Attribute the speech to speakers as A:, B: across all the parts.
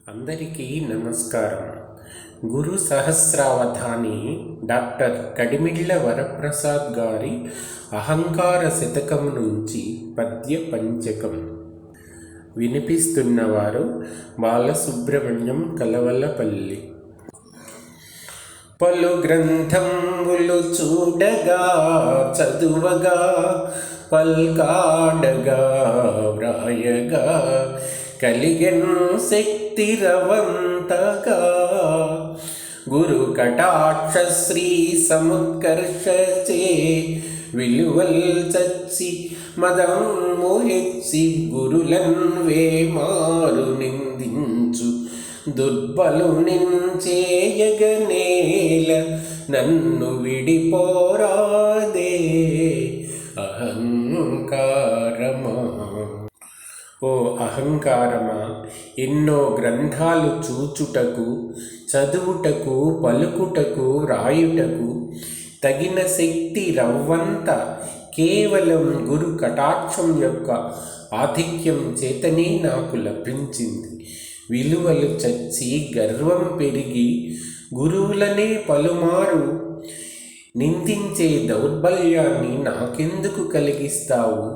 A: అందరికీ నమస్కారం. గురు సహస్రావధాని డాక్టర్ కడిమిళ్ళ వరప్రసాద్ గారి అహంకార శతకం నుంచి పద్య పంచకం వినిపిస్తున్నవారు బాలసుబ్రహ్మణ్యం కలవలపల్లి. పలు గ్రంథములు చూడగా చదువగా పల్కాడగా వ్రాయగా కలిగెన్ శక్తి రవంతగా గురు కటాక్ష శ్రీ సముత్కర్షచే విలువల్ చచ్చి మదము హెచ్చి గురులన్ వేమారు నిందించు దుర్బలు నించేయగనేల నన్ను విడిపోరాదే అహంకారమా. ఓ అహంకారమా, ఎన్నో గ్రంథాలు చూచుటకు చదువుటకు పలుకుటకు రాయుటకు తగిన శక్తి రవ్వంత కేవలం గురు కటాక్షం యొక్క ఆధిక్యం చేతనే నాకు లభించింది. విలువలు చచ్చి గర్వం పెరిగి గురువులనే పలుమారు నిందించే దౌర్బల్యాన్ని నాకెందుకు కలిగిస్తావు?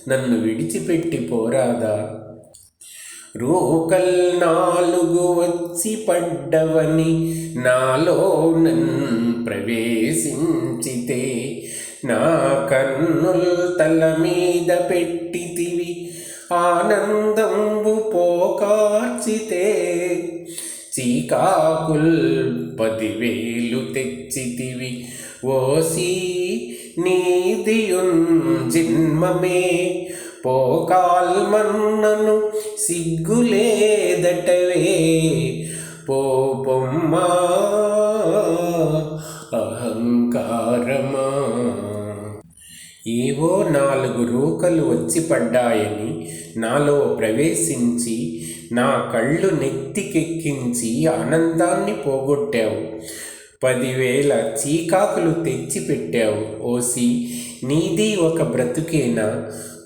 A: నన్ను విడిచిపెట్టి పోరాదా? రోకల్ 4 వచ్చి పడ్డవని నాలో ప్రవేశించితే నా కన్నుల్ తల మీద పెట్టితివి ఆనందంబు పోకార్చితే చీకాకుల్ 10,000 తెచ్చితివి ఓసి నీదియున్ జన్మమే పోకాల్మన్నను సిగ్గులేదటవే పోపొమ్మా అహంకారమా. ఏవో 4 రూకలు వచ్చి పడ్డాయని నాలో ప్రవేశించి నా కళ్ళు నెత్తికెక్కించి ఆనందాన్ని పోగొట్టావు. 10,000 చీకాకులు తెచ్చిపెట్టావు. ఓసి నీది ఒక బ్రతుకేనా?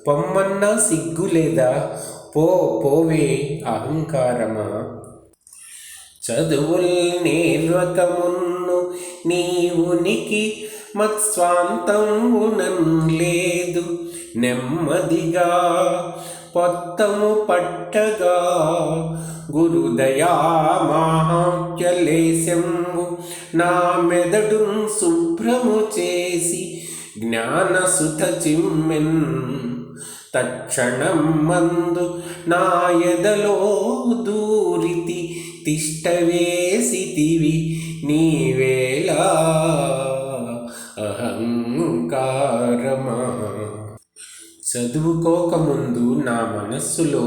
A: పొమ్మన్నా సిగ్గులేదా? పోవే అహంకారమా. చదువుల్ నేర్వకమున్ను నీ ఉనికి మత్స్వాంతంబునన్ లేదు. నెమ్మదిగా పొత్తము పట్టగా గురుదయా మాహాత్యలేశంబు నా మెదడున్ శుభ్రము చేసి జ్ఞానసుధ చిమ్మెన్. తక్షణం మందు నా ఎదలో దూరితి తిష్టవేసితివి నీవేలా అహంకారమా. చదువుకోకముందు నా మనస్సులో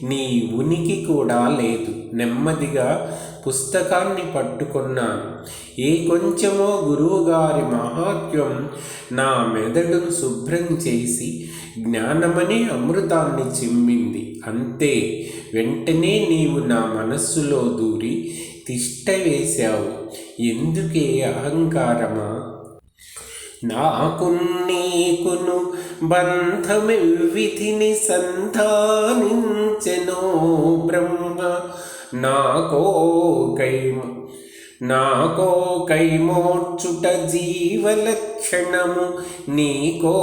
A: నీ ఉనికి కూడా లేదు. నెమ్మదిగా పుస్తకాన్ని పట్టుకున్నాను. ఏ కొంచెమో గురువుగారి మహాత్మ్యం నా మెదడును శుభ్రం చేసి జ్ఞానమనే అమృతాన్ని చిమ్మింది. అంతే, వెంటనే నీవు నా మనస్సులో దూరి తిష్ట వేశావు. ఎందుకే అహంకారమా. నాకు నీకును బంధమివ్విధిని సంధానించెనో బ్రహ్మ. నాకో కైమోర్చుట జీవలక్షణము నీకో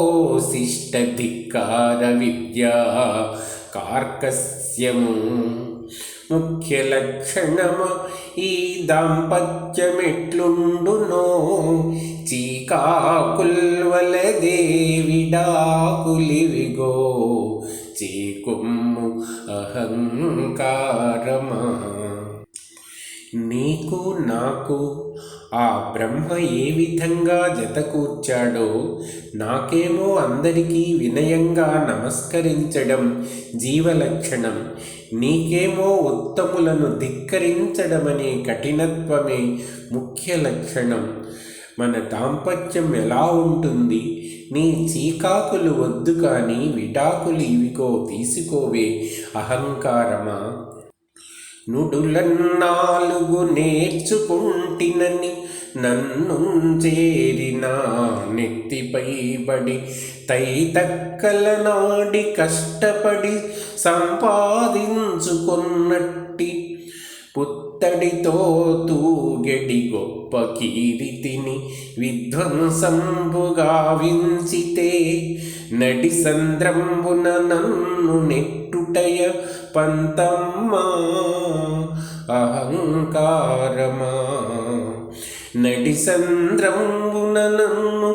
A: శిష్ట ధిక్కార విద్యా కార్కస్యము. ముఖ్య లక్షణము ఈ దాంపత్యమెట్లుండునో చీకాకుల్వలదే విడాకులివిగో చీకుమ్ము అహంకారమా. నీకు నాకు ఆ బ్రహ్మ ఏ విధంగా జతకూర్చాడో నాకేమో అందరికీ వినయంగా నమస్కరించడం జీవలక్షణం, నీకేమో ఉత్తములను ధిక్కరించడమనే కఠినత్వమే ముఖ్య లక్షణం. మన దాంపత్యం ఎలా ఉంటుంది? నీ చీకాకులు వద్దు కానీ విడాకులు ఇవిగో తీసుకోవే అహంకారమా. నుడులన్నాలుగు నేర్చుకుంటినని నన్ను చేరిన నెత్తిపై బడి తైతక్కల నాడి కష్టపడి సంపాదించుకున్నట్టి పుత్తడితో తూగెడి గొప్ప కీరితిని విధ్వంసంబుగా వించితే నడి సంద్రంబున నన్ను నెట్టుటయ పంతమ్మా అహంకారమా. నడి సంద్రంబున నన్ను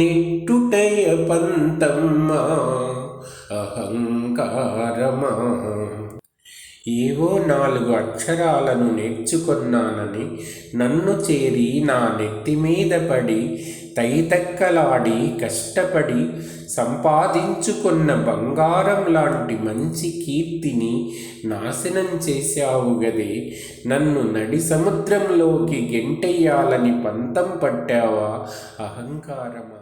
A: నెట్టుటయ పంతమ్మా అహంకారమా. ఏవో 4 అక్షరాలను నేర్చుకొన్నానని నన్ను చేరి నా నెత్తి మీద పడి తైతక్కలాడి కష్టపడి సంపాదించుకున్న బంగారం లాంటి మంచి కీర్తిని నాశనం చేశావు గదే. నన్ను నడి సముద్రంలోకి గెంటెయ్యాలని పంతం పట్టావా అహంకారమా.